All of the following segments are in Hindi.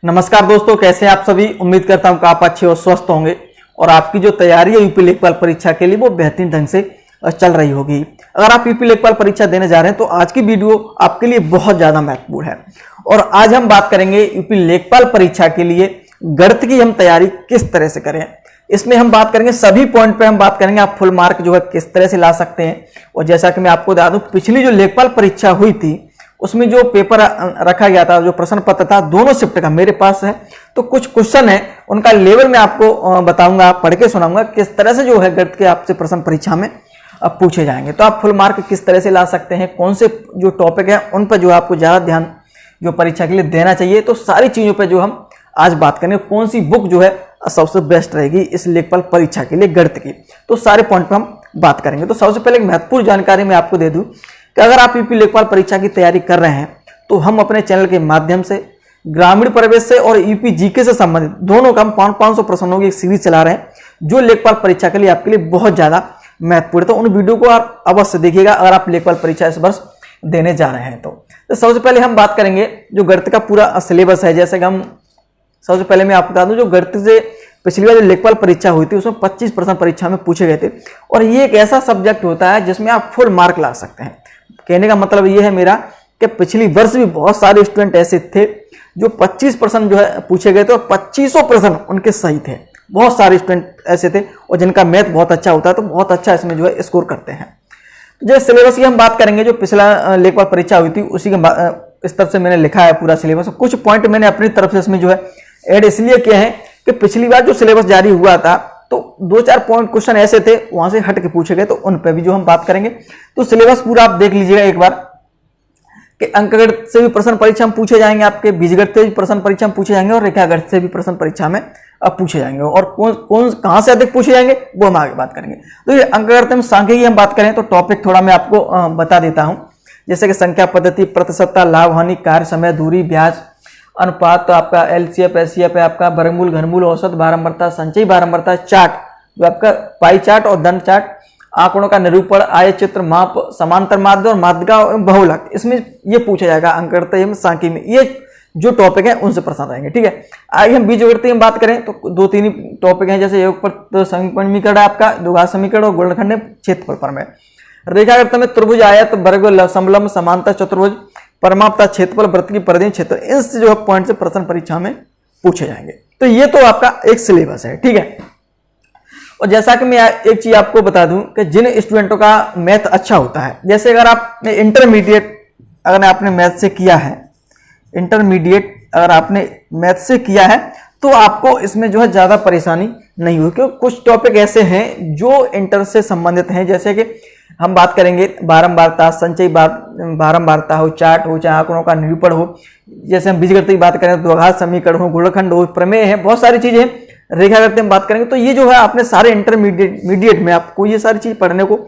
नमस्कार दोस्तों, कैसे हैं आप सभी। उम्मीद करता हूं कि आप अच्छे और स्वस्थ होंगे और आपकी जो तैयारी है यूपी लेखपाल परीक्षा के लिए वो बेहतरीन ढंग से चल रही होगी। अगर आप यूपी लेखपाल परीक्षा देने जा रहे हैं तो आज की वीडियो आपके लिए बहुत ज़्यादा महत्वपूर्ण है। और आज हम बात करेंगे यूपी लेखपाल परीक्षा के लिए गणित की हम तैयारी किस तरह से करें। इसमें हम बात करेंगे सभी पॉइंट पे हम बात करेंगे आप फुल मार्क जो है किस तरह से ला सकते हैं। और जैसा कि मैं आपको बता दूं, पिछली जो लेखपाल परीक्षा हुई थी उसमें जो पेपर रखा गया था, जो प्रश्न पत्र था, दोनों शिफ्ट का मेरे पास है। तो कुछ क्वेश्चन है उनका लेवल मैं आपको बताऊंगा, पढ़ के सुनाऊंगा किस तरह से जो है गणित के आपसे प्रश्न परीक्षा में अब पूछे जाएंगे। तो आप फुल मार्क किस तरह से ला सकते हैं, कौन से जो टॉपिक है उन पर जो आपको ज़्यादा ध्यान जो परीक्षा के लिए देना चाहिए। तो सारी चीज़ों पर जो हम आज बात करेंगे, कौन सी बुक जो है सबसे बेस्ट रहेगी इस लेखपाल परीक्षा के लिए गणित की, तो सारे पॉइंट पर हम बात करेंगे। तो सबसे पहले एक महत्वपूर्ण जानकारी मैं आपको दे दूं कि अगर आप यूपी लेखपाल परीक्षा की तैयारी कर रहे हैं तो हम अपने चैनल के माध्यम से ग्रामीण परिवेश से और यूपी जीके से संबंधित दोनों का हम 500 प्रश्नों की एक सीरीज चला रहे हैं, जो लेखपाल परीक्षा के लिए आपके लिए बहुत ज़्यादा महत्वपूर्ण है। तो उन वीडियो को आप अवश्य देखिएगा अगर आप लेखपाल परीक्षा इस वर्ष देने जा रहे हैं। तो सबसे पहले हम बात करेंगे जो गणित का पूरा सिलेबस है। जैसे कि हम सबसे पहले मैं आपको बता दूं, जो गणित से पिछली बार जो लेखपाल परीक्षा हुई थी उसमें 25 प्रश्न परीक्षा में पूछे गए थे और ये एक ऐसा सब्जेक्ट होता है जिसमें आप फुल मार्क ला सकते हैं। कहने का मतलब ये है मेरा कि पिछली वर्ष भी बहुत सारे स्टूडेंट ऐसे थे जो 25 प्रश्न जो है पूछे गए थे और 2500 प्रश्न उनके सही थे। बहुत सारे स्टूडेंट ऐसे थे और जिनका मैथ बहुत अच्छा होता है तो बहुत अच्छा इसमें जो है स्कोर करते हैं। तो जो सिलेबस की हम बात करेंगे, जो पिछला लेखपाल परीक्षा हुई थी उसी के इस तरफ से मैंने लिखा है पूरा सिलेबस। कुछ पॉइंट मैंने अपनी तरफ से इसमें जो है ऐड इसलिए किए हैं कि पिछली बार जो सिलेबस जारी हुआ था तो 2-4 पॉइंट क्वेश्चन ऐसे थे वहां से हट के पूछे गए, तो उन पर भी जो हम बात करेंगे। तो सिलेबस पूरा आप देख लीजिएगा एक बार कि अंकगणित से भी प्रश्न परीक्षा में पूछे जाएंगे, आपके बीजगणित से भी प्रश्न परीक्षा में पूछे जाएंगे और रेखागणित से भी प्रश्न परीक्षा में अब पूछे जाएंगे। और कौन कहां से अधिक पूछे जाएंगे वो हम आगे बात करेंगे। तो ये अंकगणित में सांख्यिकी की हम बात करें तो टॉपिक थोड़ा मैं आपको बता देता हूं। जैसे कि संख्या पद्धति, प्रतिशतता, लाभ हानि, कार्य समय, दूरी, ब्याज, अनुपात, तो आपका एलसीएफ एचसीएफ है, आपका वर्गमूल, घनमूल, औसत, बारंबारता, संचयी बारंबारता, चार्ट जो आपका पाई चार्ट और दंड चार्ट, आंकड़ों का निरूपण, आय चित्र, माप, समांतर माध्य और माध्यिका बहुलक, इसमें ये पूछा जाएगा अंकगणित में, सांख्यिकी में। ये जो टॉपिक है उनसे प्रश्न आएंगे। ठीक है, आगे हम बीजगणित में बात करें तो 2-3 टॉपिक हैं। जैसे योग समीकरण है आपका, द्विघात समीकरण और गुणनखंड क्षेत्रफल प्रमेय। रेखागणित में त्रिभुज, आयत, वर्ग, समलंब, समांतर चतुर्भुज, परमाप्ता, क्षेत्रफल, वृत्त की परिधि, क्षेत्र, इनसे जो है पॉइंट से प्रश्न परीक्षा में पूछे जाएंगे। तो ये तो आपका एक सिलेबस है। ठीक है, और जैसा कि मैं एक चीज आपको बता दूं कि जिन स्टूडेंटों का मैथ अच्छा होता है, जैसे अगर आपने इंटरमीडिएट अगर आपने मैथ से किया है, इंटरमीडिएट अगर आपने मैथ से किया है तो आपको इसमें जो है ज्यादा परेशानी नहीं हुई, क्योंकि कुछ टॉपिक ऐसे हैं जो इंटर से संबंधित हैं। जैसे कि हम बात करेंगे बारंबारता, संचयी बारंबारता हो, चार्ट हो, चाहे आंकड़ों का निरूपण हो, जैसे हम बीजगणित की बात करें तो द्विघात समीकरण हो, गुणनखंड हो, प्रमेय है, बहुत सारी चीजें। रेखागणित में बात करेंगे तो ये जो है आपने सारे इंटरमीडिएट में आपको ये सारी चीज पढ़ने को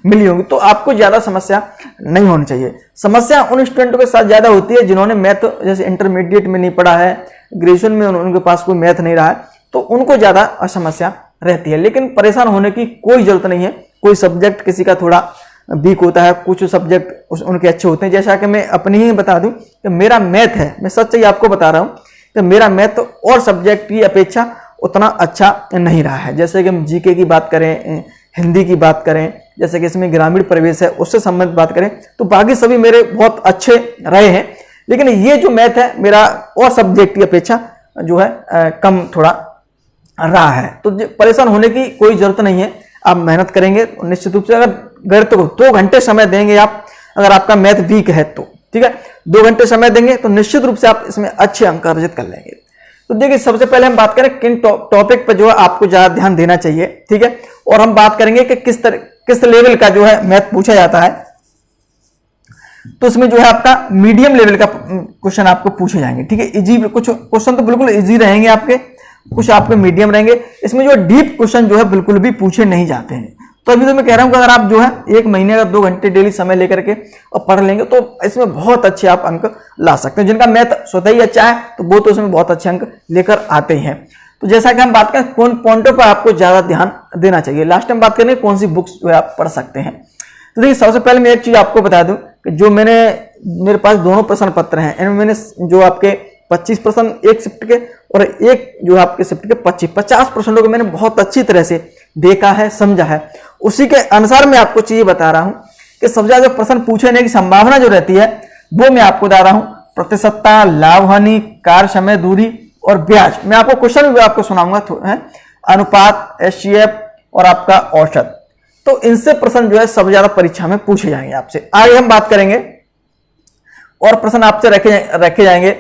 मिली होंगी, तो आपको ज्यादा समस्या नहीं होनी चाहिए। समस्या उन स्टूडेंटों के साथ ज्यादा होती है जिन्होंने मैथ जैसे इंटरमीडिएट में नहीं पढ़ा है, ग्रेजुएशन में उनके पास कोई मैथ नहीं रहा है, तो उनको ज्यादा समस्या रहती है। लेकिन परेशान होने की कोई जरूरत नहीं है। कोई सब्जेक्ट किसी का थोड़ा वीक होता है, कुछ सब्जेक्ट उनके अच्छे होते हैं। जैसा कि मैं अपनी ही बता दूं कि मेरा मैथ है, मैं सच ही आपको बता रहा हूं कि मेरा मैथ और सब्जेक्ट की अपेक्षा उतना अच्छा नहीं रहा है। जैसे कि हम जीके की बात करें, हिंदी की बात करें, जैसे कि इसमें ग्रामीण परिवेश है उससे संबंधित बात करें तो बाकी सभी मेरे बहुत अच्छे रहे हैं। लेकिन ये जो मैथ है मेरा और सब्जेक्ट की अपेक्षा जो है कम थोड़ा रहा है। तो परेशान होने की कोई जरूरत नहीं है। आप मेहनत करेंगे निश्चित रूप से। अगर गणित को 2 घंटे समय देंगे आप, अगर आपका मैथ वीक है तो ठीक है, 2 घंटे समय देंगे तो निश्चित रूप से आप इसमें अच्छे अंक अर्जित कर लेंगे। तो देखिए, सबसे पहले हम बात करें किन टॉपिक पर जो है आपको ज्यादा ध्यान देना चाहिए। ठीक है, और हम बात करेंगे कि किस लेवल का जो है मैथ पूछा जाता है। तो इसमें जो है आपका मीडियम लेवल का क्वेश्चन आपको पूछे जाएंगे। ठीक है, इजी, कुछ क्वेश्चन तो बिल्कुल इजी रहेंगे आपके, कुछ आपके मीडियम रहेंगे। इसमें जो डीप क्वेश्चन जो है बिल्कुल भी पूछे नहीं जाते हैं। तो अभी तो मैं कह रहा हूं कि अगर आप जो है 1 महीने का 2 घंटे डेली समय लेकर के और पढ़ लेंगे तो इसमें बहुत अच्छे आप अंक ला सकते हैं। जिनका मैथ स्वतः ही अच्छा है तो वो तो उसमें बहुत अच्छे अंक लेकर आते हैं। तो जैसा कि हम बात करें कौन पॉइंटों पर आपको ज्यादा ध्यान देना चाहिए, लास्ट टाइम बात करेंगे कौन सी बुक्स जो है आप पढ़ सकते हैं। तो देखिए, सबसे पहले मैं एक चीज आपको बता दूं कि जो मेरे पास दोनों प्रश्न पत्र हैं, इनमें मैंने जो आपके 25% एक शिफ्ट के, और एक जो है आपके शिफ्ट के 50% को मैंने बहुत अच्छी तरह से देखा है, समझा है। उसी के अनुसार मैं आपको चीजें बता रहा हूं कि सबसे ज्यादा प्रश्न पूछने की संभावना जो रहती है वो मैं आपको बता रहा हूं। प्रतिशतता, लाभ हानि, कार्य समय दूरी और ब्याज। मैं आपको क्वेश्चन भी आपको सुनाऊंगा, अनुपात, एचसीएफ और आपका औसत। तो इनसे प्रश्न जो है सबसे ज्यादा परीक्षा में पूछे जाएंगे आपसे। आगे हम बात करेंगे और प्रश्न आपसे रखे जाएंगे,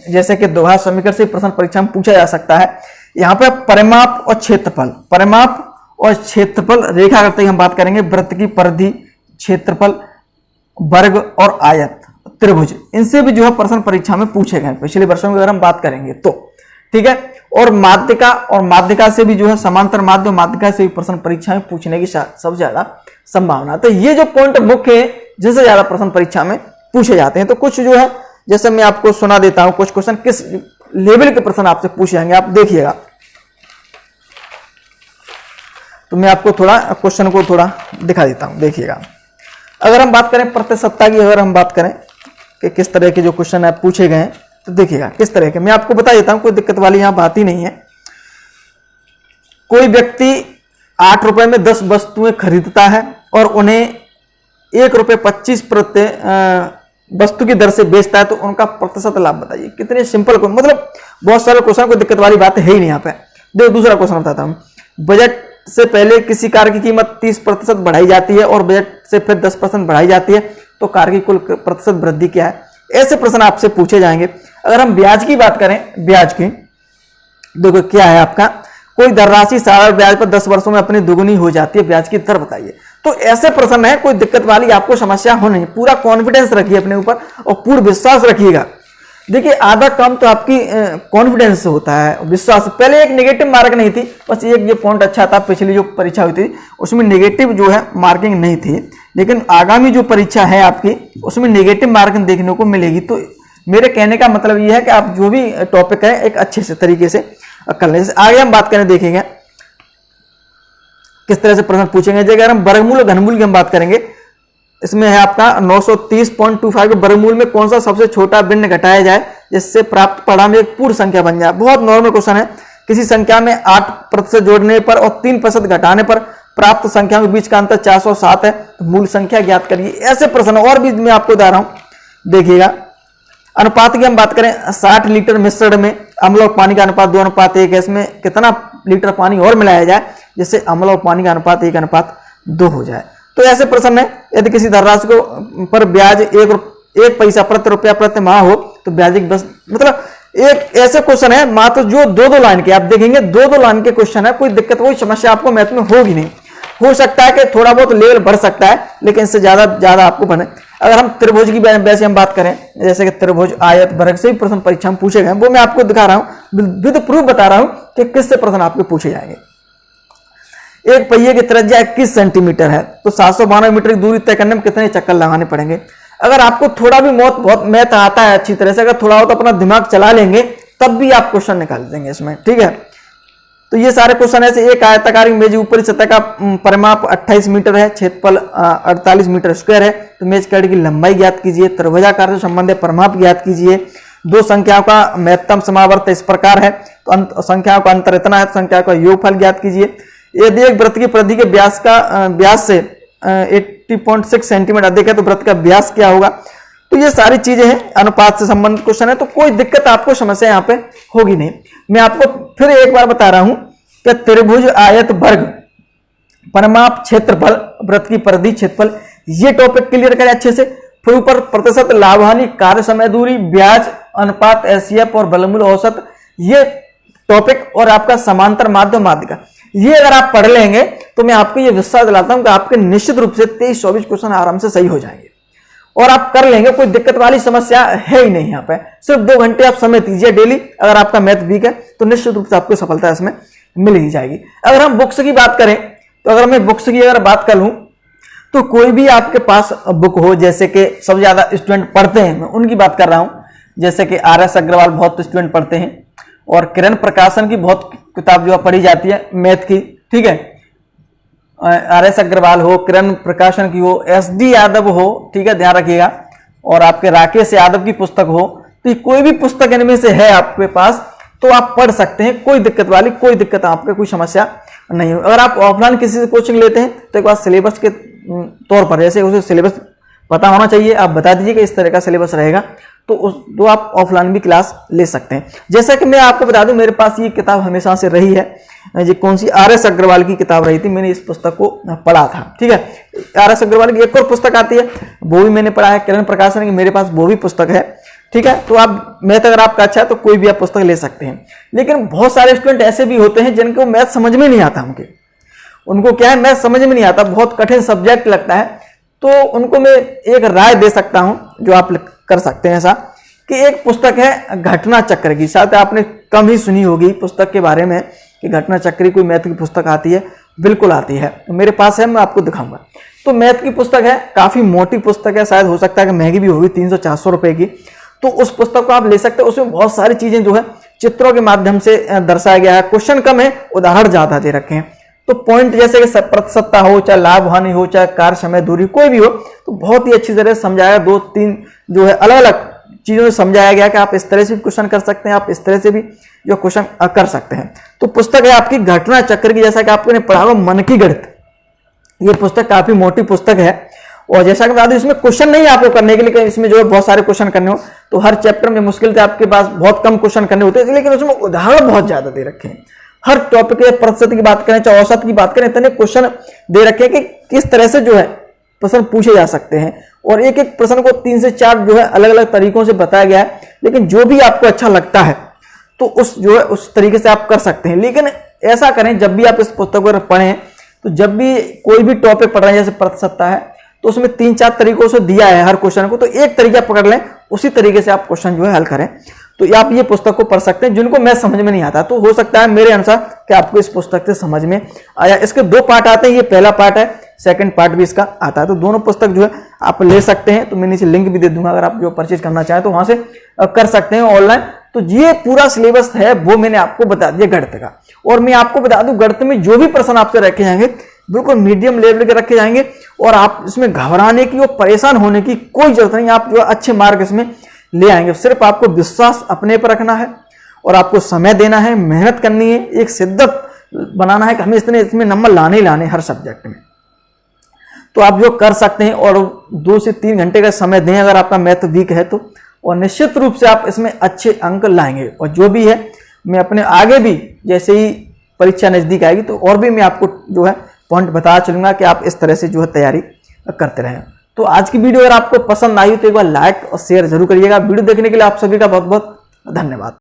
जैसे कि दोहा समीकरण से प्रश्न परीक्षा में पूछा जा सकता है। यहाँ पे परिमाप और क्षेत्रफल, परिमाप और क्षेत्रफल रेखा करते ही हम बात करेंगे। वृत्त की परिधि, क्षेत्रफल, वर्ग और आयत, त्रिभुज, इनसे भी जो है प्रश्न परीक्षा में पूछे गए पिछले वर्षों की अगर हम बात करेंगे तो, ठीक है। और माध्यिका, और माध्यिका से भी जो है समांतर माध्य, माध्यिका से भी प्रश्न परीक्षा में पूछने की सबसे ज्यादा संभावना। तो ये जो पॉइंट मुख्य है जिससे ज्यादा प्रश्न परीक्षा में पूछे जाते हैं। तो कुछ जो है जैसे मैं आपको सुना देता हूं कुछ क्वेश्चन किस लेवल के प्रश्न आपसे पूछे जाएंगे, आप देखिएगा। तो मैं आपको थोड़ा क्वेश्चन को थोड़ा दिखा देता हूं, देखिएगा। अगर हम बात करें प्रतिशतता की, अगर हम बात करें कि किस तरह के जो क्वेश्चन है पूछे गए हैं, तो देखिएगा किस तरह के। मैं आपको बता देता हूं, कोई दिक्कत वाली यहां बात ही नहीं है। कोई व्यक्ति 8 रुपए में 10 वस्तुएं खरीदता है और उन्हें 1 रुपए 25 प्रति वस्तु की दर से बेचता है, तो उनका प्रतिशत लाभ बताइए। कितने सिंपल को, मतलब बहुत सारे क्वेश्चन, कोई दिक्कत वाली बात है ही नहीं यहाँ पे। देखो दूसरा क्वेश्चन बताता हूँ। बजट से पहले किसी कार की कीमत 30% बढ़ाई जाती है और बजट से फिर 10% बढ़ाई जाती है, तो कार की कुल प्रतिशत वृद्धि क्या है? ऐसे प्रश्न आपसे पूछे जाएंगे। अगर हम ब्याज की बात करें, ब्याज की देखो क्या है आपका, कोई धनराशि साधारण ब्याज पर 10 वर्षों में अपनी दुगुनी हो जाती है, ब्याज की दर बताइए। तो ऐसे प्रश्न है, कोई दिक्कत वाली आपको समस्या हो नहीं। पूरा कॉन्फिडेंस रखिए अपने ऊपर और पूर्ण विश्वास रखिएगा। देखिए आधा काम तो आपकी कॉन्फिडेंस से होता है, विश्वास। पहले एक नेगेटिव मार्क नहीं थी, बस एक ये पॉइंट अच्छा था, पिछली जो परीक्षा हुई थी उसमें नेगेटिव जो है मार्किंग नहीं थी, लेकिन आगामी जो परीक्षा है आपकी उसमें नेगेटिव मार्किंग देखने को मिलेगी। तो मेरे कहने का मतलब ये है कि आप जो भी टॉपिक है एक अच्छे से तरीके से कर लें। आगे हम बात करें, देखेंगे किस तरह से प्रश्न पूछेंगे। जैसे अगर हम वर्गमूल और घनमूल की हम बात करेंगे, इसमें है आपका 930.25 के वर्गमूल में कौन सा सबसे छोटा भिन्न घटाया जाए जिससे प्राप्त परिणाम एक पूर्ण संख्या बन जाए। बहुत नॉर्मल क्वेश्चन है। किसी संख्या में 8% जोड़ने पर और 3% घटाने पर प्राप्त संख्या के बीच का अंतर 407 है, तो मूल संख्या ज्ञात करिए। ऐसे प्रश्न और भी मैं आपको बता रहा हूं, देखिएगा। अनुपात की हम बात करें, 60 लीटर मिश्रण में अम्ल और पानी का अनुपात 2:1 है, इसमें कितना लीटर पानी और मिलाया जाए जिससे अम्ल और पानी का अनुपात 1:2 हो जाए। तो ऐसे प्रश्न है। यदि किसी धनराशि को पर ब्याज 1 पैसा प्रति रुपया प्रति माह हो तो ब्याज की बस, मतलब एक ऐसे क्वेश्चन है मात्र जो 2-2 लाइन के, आप देखेंगे 2-2 लाइन के क्वेश्चन है। कोई दिक्कत, कोई समस्या आपको मैथ में होगी नहीं। हो सकता है कि थोड़ा बहुत लेवल बढ़ सकता है, लेकिन इससे ज्यादा आपको बने। अगर हम त्रिभुज की वैसे हम बात करें, जैसे कि त्रिभुज, आयत, वर्ग से भी प्रश्न परीक्षा में पूछे गए, वो मैं आपको दिखा रहा हूं, विद प्रूफ बता रहा हूं कि किससे प्रश्न आपके पूछे जाएंगे। एक पहिए की त्रिज्या 21 सेंटीमीटर है, तो 792 मीटर की दूरी तय करने में कितने चक्कर लगाने पड़ेंगे। अगर आपको थोड़ा भी बहुत मैथ आता है अच्छी तरह से, अगर थोड़ा हो तो अपना दिमाग चला लेंगे, तब भी आप क्वेश्चन निकाल देंगे इसमें, ठीक है। तो ये सारे क्वेश्चन ऐसे। एक आयताकार मेज ऊपरी सतह का परिमाप 28 मीटर है, क्षेत्रफल 48 मीटर स्क्वायर है, तो मेज कड़ की लंबाई ज्ञात कीजिए। त्रिभुजाकार से संबंधित परिमाप ज्ञात कीजिए। दो संख्याओं का महत्तम समावर्त इस प्रकार है, तो संख्याओं का अंतर इतना है, तो संख्या का योगफल ज्ञात कीजिए। यदि एक वृत्त की परिधि के व्यास से 80.6 सेंटीमीटर अधिक है, तो वृत्त का व्यास क्या होगा। तो ये सारी चीजें हैं, अनुपात से संबंधित क्वेश्चन है, तो कोई दिक्कत आपको समस्या यहाँ पे होगी नहीं। मैं आपको फिर एक बार बता रहा हूं कि त्रिभुज, आयत, वर्ग, परिमाप, क्षेत्रफल, वृत्त की परिधि, क्षेत्रफल, ये टॉपिक क्लियर करें अच्छे से। फिर ऊपर प्रतिशत, लाभ हानि, कार्य समय दूरी, ब्याज, अनुपात, एचसीएफ और वर्गमूल औसत, ये टॉपिक, और आपका समांतर माध्य, माध्यिका, ये अगर आप पढ़ लेंगे तो मैं आपको ये विश्वास दिलाता हूं कि आपके निश्चित रूप से 23-24 क्वेश्चन आराम से सही हो जाएंगे और आप कर लेंगे। कोई दिक्कत वाली समस्या है ही नहीं। यहाँ पे सिर्फ 2 घंटे आप समय दीजिए डेली। अगर आपका मैथ वीक है तो निश्चित रूप से आपको सफलता इसमें मिल ही जाएगी। अगर हम बुक्स की बात करें, तो अगर मैं बुक्स की अगर बात कर लूं, तो कोई भी आपके पास बुक हो, जैसे कि सबसे ज्यादा स्टूडेंट पढ़ते हैं, मैं उनकी बात कर रहा हूं, जैसे कि RS अग्रवाल बहुत स्टूडेंट पढ़ते हैं, और किरण प्रकाशन की बहुत किताब जो पढ़ी जाती है मैथ की, ठीक है। RS अग्रवाल हो, किरण प्रकाशन की हो, SD यादव हो, ठीक है, ध्यान रखिएगा, और आपके राकेश यादव की पुस्तक हो, तो कोई भी पुस्तक इनमें से है आपके पास तो आप पढ़ सकते हैं, कोई दिक्कत आपको कोई समस्या नहीं हो। अगर आप ऑफलाइन किसी से कोचिंग लेते हैं तो एक बार सिलेबस के तौर पर जैसे उसे सिलेबस पता होना चाहिए, आप बता दीजिए कि इस तरह का सिलेबस रहेगा तो आप ऑफलाइन भी क्लास ले सकते हैं। जैसा कि मैं आपको बता दूं, मेरे पास ये किताब हमेशा से रही है, ये कौन सी RS अग्रवाल की किताब रही थी, मैंने इस पुस्तक को पढ़ा था। ठीक है, RS अग्रवाल की एक और पुस्तक आती है वो भी मैंने पढ़ा है, किरण प्रकाशन की, मेरे पास वो भी पुस्तक है। ठीक है, तो आप मैथ अगर आपका अच्छा है तो कोई भी आप पुस्तक ले सकते हैं। लेकिन बहुत सारे स्टूडेंट ऐसे भी होते हैं जिनको मैथ समझ में नहीं आता, उनको क्या है मैथ समझ में नहीं आता, बहुत कठिन सब्जेक्ट लगता है। तो उनको मैं एक राय दे सकता हूं जो आप कर सकते हैं ऐसा कि एक पुस्तक है घटना चक्र की, शायद आपने कम ही सुनी होगी पुस्तक के बारे में कि घटना चक्र कोई मैथ की पुस्तक आती है, बिल्कुल आती है, मेरे पास है, मैं आपको दिखाऊंगा। तो मैथ की पुस्तक है, काफी मोटी पुस्तक है, शायद हो सकता है कि महंगी भी होगी, 300-400 रुपए की। तो उस पुस्तक को आप ले सकते हैं, उसमें बहुत सारी चीजें जो है चित्रों के माध्यम से दर्शाया गया है, क्वेश्चन कम है, उदाहरण ज्यादा दे रखे हैं। तो पॉइंट जैसे कि प्रतिशतता हो, चाहे लाभ हानि हो, चाहे कार्य समय दूरी कोई भी हो, तो बहुत ही अच्छी तरह से समझाया, 2-3 जो है अलग अलग चीजों में समझाया गया कि आप इस तरह से भी क्वेश्चन कर सकते हैं, आप इस तरह से भी जो क्वेश्चन कर सकते हैं। तो पुस्तक है आपकी घटना चक्र की, जैसा कि आपने पढ़ा होगा मन की गणित, ये पुस्तक काफी मोटी पुस्तक है। और जैसा कि बता दूं, इसमें क्वेश्चन नहीं आपको करने के लिए, इसमें जो है बहुत सारे क्वेश्चन करने हो, तो हर चैप्टर में मुश्किल से आपके पास बहुत कम क्वेश्चन करने होते हैं, लेकिन उसमें उदाहरण बहुत ज्यादा दे रखे हैं। हर टॉपिक के प्रतिशत की बात करें, चाहे औसत की बात करें, इतने क्वेश्चन दे रखे हैं कि किस तरह से जो है प्रश्न पूछे जा सकते हैं। और एक एक प्रश्न को 3 से 4 जो है अलग अलग तरीकों से बताया गया है, लेकिन जो भी आपको अच्छा लगता है तो उस जो है उस तरीके से आप कर सकते हैं। लेकिन ऐसा करें, जब भी आप इस पुस्तक को पढ़ें तो जब भी कोई भी टॉपिक पढ़ रहे हैं, जैसे प्रतिशतता है, तो उसमें 3-4 तरीकों से दिया है हर क्वेश्चन को, तो एक तरीका पकड़ लें, उसी तरीके से आप क्वेश्चन जो है हल करें। तो आप ये पुस्तक को पढ़ सकते हैं। जिनको मैथ समझ में नहीं आता, तो हो सकता है मेरे अनुसार कि आपको इस पुस्तक से समझ में आया। इसके 2 पार्ट आते हैं, ये पहला पार्ट है, सेकंड पार्ट भी इसका आता है। तो दोनों पुस्तक जो है आप ले सकते हैं, तो मैं नीचे लिंक भी दे दूंगा, अगर आप जो परचेज करना चाहें तो वहां से कर सकते हैं ऑनलाइन। तो ये पूरा सिलेबस है वो मैंने आपको बता दिया गणित का। और मैं आपको बता दूं, गणित में जो भी प्रश्न आपसे रखे जाएंगे बिल्कुल मीडियम लेवल के रखे जाएंगे, और आप इसमें घबराने की और परेशान होने की कोई जरूरत नहीं। आप जो अच्छे मार्क इसमें ले आएंगे। सिर्फ आपको विश्वास अपने पर रखना है और आपको समय देना है, मेहनत करनी है, एक शिद्दत बनाना है कि हमें इसमें नंबर लाने ही लाने हर सब्जेक्ट में। तो आप जो कर सकते हैं, और 2 से 3 घंटे का समय दें अगर आपका मैथ वीक है तो, और निश्चित रूप से आप इसमें अच्छे अंक लाएंगे। और जो भी है, मैं अपने आगे भी जैसे ही परीक्षा नजदीक आएगी तो और भी मैं आपको जो है पॉइंट बता चलूंगा कि आप इस तरह से जो है तैयारी करते रहें। तो आज की वीडियो अगर आपको पसंद आई तो एक बार लाइक और शेयर जरूर करिएगा। वीडियो देखने के लिए आप सभी का बहुत बहुत धन्यवाद।